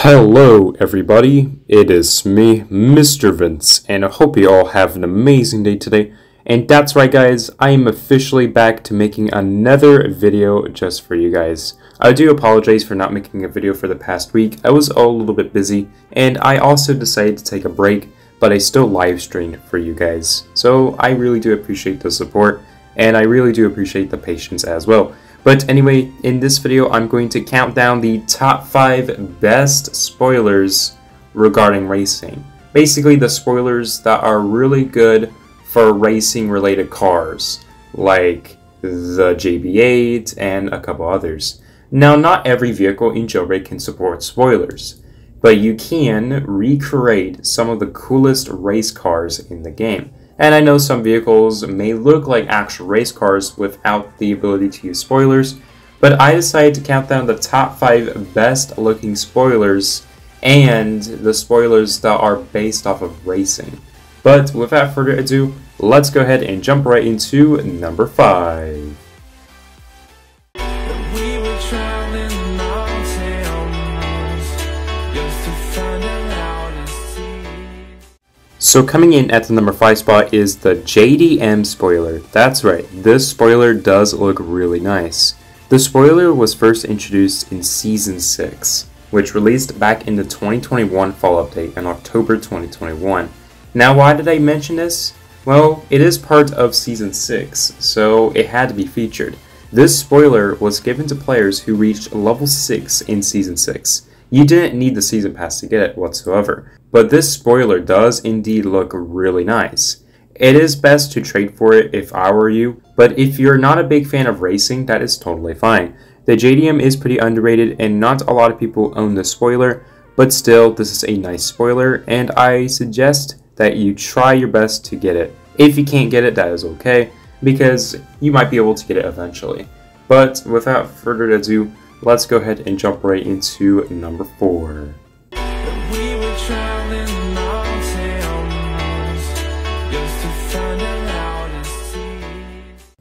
Hello everybody, it is me, Mr. Vince, and I hope you all have an amazing day today. And that's right guys, I am officially back to making another video just for you guys. I do apologize for not making a video for the past week. I was all a little bit busy, and I also decided to take a break, but I still live streamed for you guys. So I really do appreciate the support, and I really do appreciate the patience as well. But anyway, in this video, I'm going to count down the top 5 best spoilers regarding racing. Basically, the spoilers that are really good for racing related cars, like the JB8 and a couple others. Now, not every vehicle in Jailbreak can support spoilers, but you can recreate some of the coolest race cars in the game. And I know some vehicles may look like actual race cars without the ability to use spoilers, but I decided to count down the top 5 best looking spoilers and the spoilers that are based off of racing. But without further ado, let's go ahead and jump right into number 5. So coming in at the number 5 spot is the JDM spoiler. That's right, this spoiler does look really nice. The spoiler was first introduced in Season 6, which released back in the 2021 fall update in October 2021. Now why did I mention this? Well, it is part of Season 6, so it had to be featured. This spoiler was given to players who reached level 6 in Season 6. You didn't need the Season Pass to get it whatsoever, but this spoiler does indeed look really nice. It is best to trade for it if I were you, but if you're not a big fan of racing, that is totally fine. The JDM is pretty underrated and not a lot of people own the spoiler, but still this is a nice spoiler and I suggest that you try your best to get it. If you can't get it, that is okay, because you might be able to get it eventually. But without further ado, let's go ahead and jump right into number 4.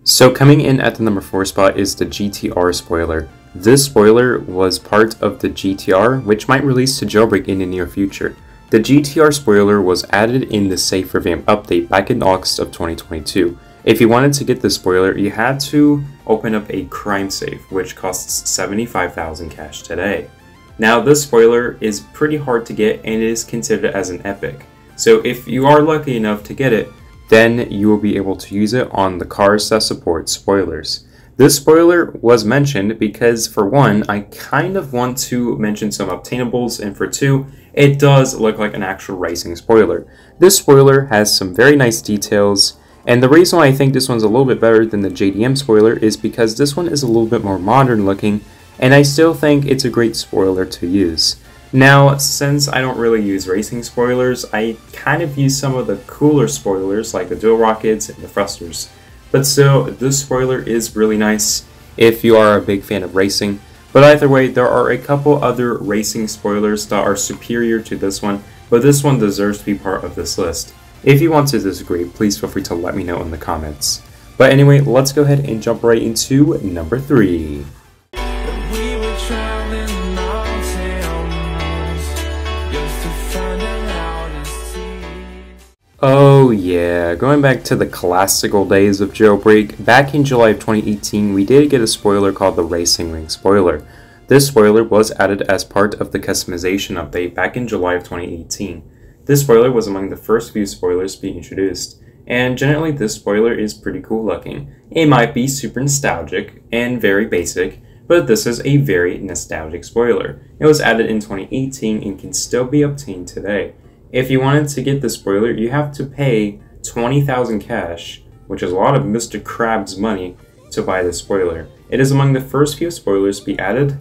So coming in at the number 4 spot is the GTR spoiler. This spoiler was part of the GTR, which might release to Jailbreak in the near future. The GTR spoiler was added in the Safe Revamp update back in August of 2022. If you wanted to get this spoiler, you had to open up a crime safe, which costs 75,000 cash today. Now this spoiler is pretty hard to get and it is considered as an epic. So if you are lucky enough to get it, then you will be able to use it on the cars that support spoilers. This spoiler was mentioned because for one, I kind of want to mention some obtainables, and for two, it does look like an actual racing spoiler. This spoiler has some very nice details, and the reason why I think this one's a little bit better than the JDM spoiler is because this one is a little bit more modern looking, and I still think it's a great spoiler to use. Now, since I don't really use racing spoilers, I kind of use some of the cooler spoilers like the dual rockets and the thrusters. But still, this spoiler is really nice if you are a big fan of racing. But either way, there are a couple other racing spoilers that are superior to this one, but this one deserves to be part of this list. If you want to disagree, please feel free to let me know in the comments. But anyway, let's go ahead and jump right into number 3. Oh yeah, going back to the classical days of Jailbreak, back in July of 2018 we did get a spoiler called the Racing Ring spoiler. This spoiler was added as part of the customization update back in July of 2018. This spoiler was among the first few spoilers to be introduced, and generally this spoiler is pretty cool looking. It might be super nostalgic and very basic, but this is a very nostalgic spoiler. It was added in 2018 and can still be obtained today. If you wanted to get this spoiler, you have to pay 20,000 cash, which is a lot of Mr. Krabs money, to buy this spoiler. It is among the first few spoilers to be added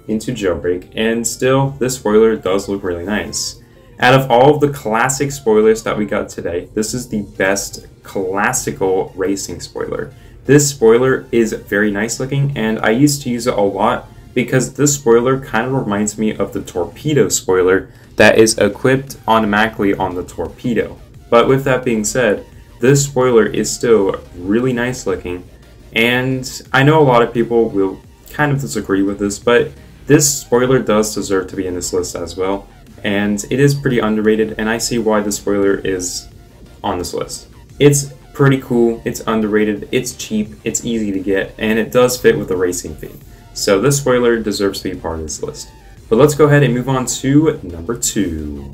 into Jailbreak, and still, this spoiler does look really nice. Out of all of the classic spoilers that we got today, this is the best classical racing spoiler. This spoiler is very nice looking, and I used to use it a lot because this spoiler kind of reminds me of the torpedo spoiler that is equipped automatically on the torpedo. But with that being said, this spoiler is still really nice looking, and I know a lot of people will kind of disagree with this, but This spoiler does deserve to be in this list as well, and it is pretty underrated, and I see why the spoiler is on this list. It's pretty cool, it's underrated, it's cheap, it's easy to get, and it does fit with the racing theme. So this spoiler deserves to be part of this list. But let's go ahead and move on to number 2.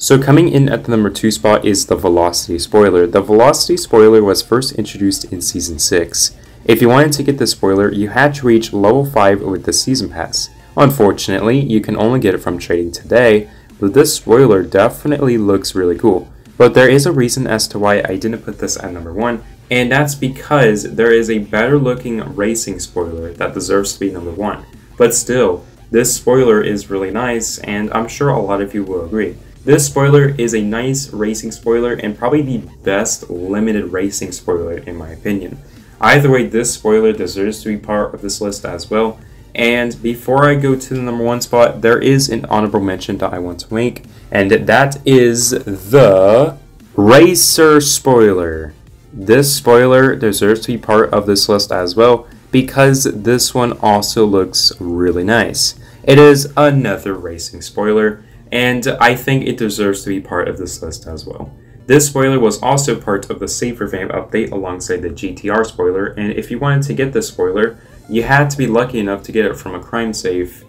So coming in at the number 2 spot is the Velocity Spoiler. The Velocity Spoiler was first introduced in Season 6. If you wanted to get this spoiler, you had to reach level 5 with the Season Pass. Unfortunately, you can only get it from trading today, but this spoiler definitely looks really cool. But there is a reason as to why I didn't put this at number 1, and that's because there is a better looking racing spoiler that deserves to be number 1. But still, this spoiler is really nice, and I'm sure a lot of you will agree. This spoiler is a nice racing spoiler and probably the best limited racing spoiler in my opinion. Either way, this spoiler deserves to be part of this list as well. And before I go to the number 1 spot, there is an honorable mention that I want to make, and that is the Racer Spoiler. This spoiler deserves to be part of this list as well because this one also looks really nice. It is another racing spoiler, and I think it deserves to be part of this list as well. This spoiler was also part of the Safe Revamp update alongside the GTR spoiler, and if you wanted to get this spoiler, you had to be lucky enough to get it from a crime safe.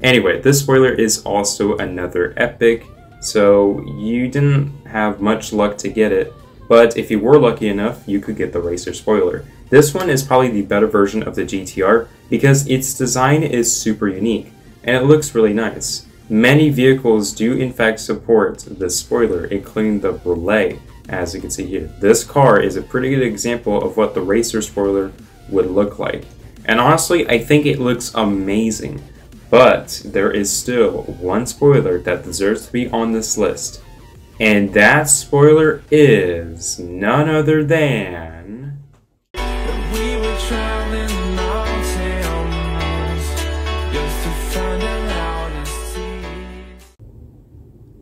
Anyway, this spoiler is also another epic, so you didn't have much luck to get it, but if you were lucky enough, you could get the Racer Spoiler. This one is probably the better version of the GTR because its design is super unique, and it looks really nice. Many vehicles do in fact support this spoiler, including the Brulee, as you can see here. This car is a pretty good example of what the Racer Spoiler would look like. And honestly, I think it looks amazing. But there is still one spoiler that deserves to be on this list. And that spoiler is none other than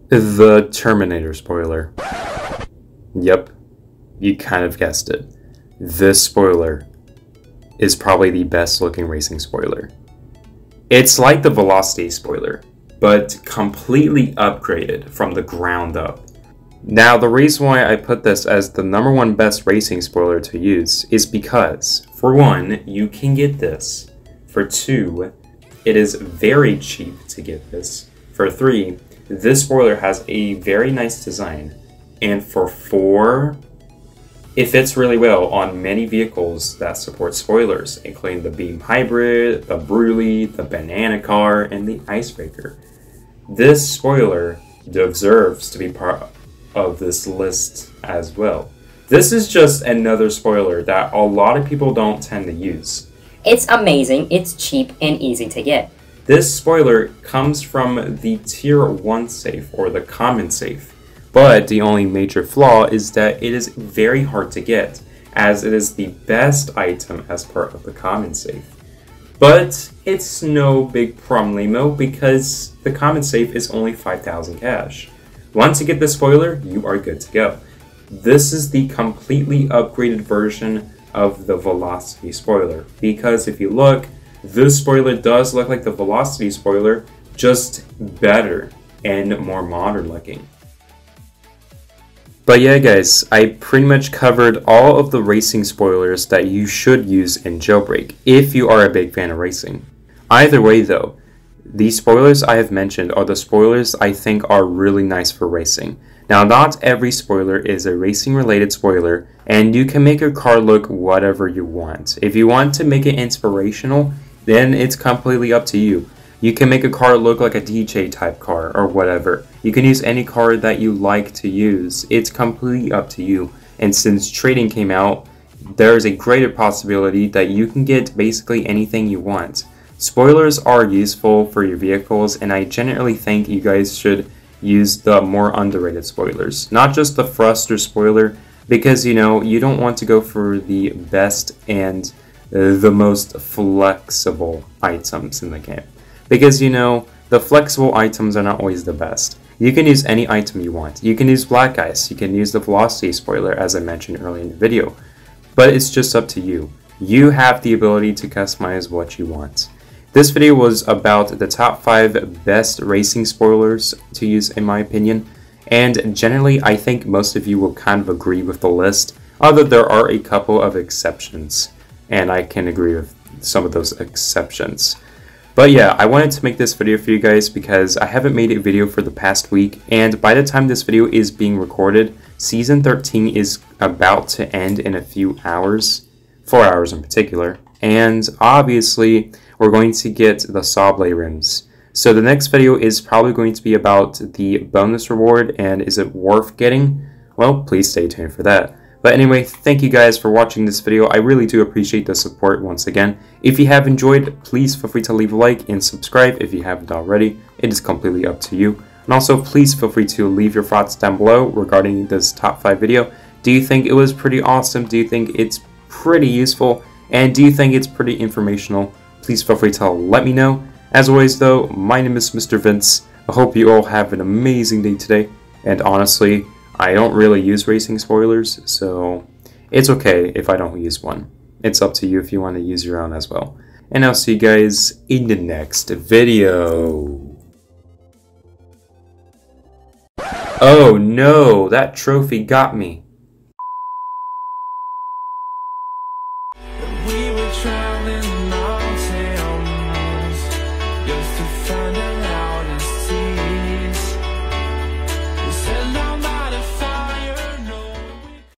the Terminator spoiler. Yep, you kind of guessed it. This spoiler is probably the best looking racing spoiler. It's like the Velocity spoiler, but completely upgraded from the ground up. Now, the reason why I put this as the number 1 best racing spoiler to use is because, for 1, you can get this. For 2, it is very cheap to get this. For 3, this spoiler has a very nice design. And for 4, it fits really well on many vehicles that support spoilers, including the Beam Hybrid, the Brulee, the Banana Car, and the Icebreaker. This spoiler deserves to be part of this list as well. This is just another spoiler that a lot of people don't tend to use. It's amazing, it's cheap, and easy to get. This spoiler comes from the Tier 1 safe, or the common safe. But the only major flaw is that it is very hard to get, as it is the best item as part of the common safe. But it's no big problemo because the common safe is only 5,000 cash. Once you get this spoiler, you are good to go. This is the completely upgraded version of the Velocity spoiler, because if you look, this spoiler does look like the Velocity spoiler, just better and more modern looking. But yeah guys, I pretty much covered all of the racing spoilers that you should use in Jailbreak, if you are a big fan of racing. Either way though, these spoilers I have mentioned are the spoilers I think are really nice for racing. Now, not every spoiler is a racing related spoiler, and you can make your car look whatever you want. If you want to make it inspirational, then it's completely up to you. You can make a car look like a DJ type car or whatever. You can use any car that you like to use. It's completely up to you. And since trading came out, there is a greater possibility that you can get basically anything you want. Spoilers are useful for your vehicles, and I generally think you guys should use the more underrated spoilers. Not just the Thruster spoiler, because you know, you don't want to go for the best and the most flexible items in the game. Because you know, the flexible items are not always the best. You can use any item you want. You can use black ice, you can use the velocity spoiler as I mentioned earlier in the video, but it's just up to you. You have the ability to customize what you want. This video was about the top 5 best racing spoilers to use in my opinion, and generally I think most of you will kind of agree with the list, although there are a couple of exceptions, and I can agree with some of those exceptions. But yeah, I wanted to make this video for you guys because I haven't made a video for the past week, and by the time this video is being recorded, Season 13 is about to end in a few hours, 4 hours in particular, and obviously we're going to get the Sawblade rims. So the next video is probably going to be about the bonus reward, and is it worth getting? Well, please stay tuned for that. But anyway, thank you guys for watching this video. I really do appreciate the support once again. If you have enjoyed, please feel free to leave a like and subscribe if you haven't already. It is completely up to you. And also, please feel free to leave your thoughts down below regarding this top 5 video. Do you think it was pretty awesome? Do you think it's pretty useful? And do you think it's pretty informational? Please feel free to let me know. As always though, my name is MisterVince. I hope you all have an amazing day today. And honestly, I don't really use racing spoilers, so it's okay if I don't use one. It's up to you if you want to use your own as well. And I'll see you guys in the next video. Oh no, that trophy got me.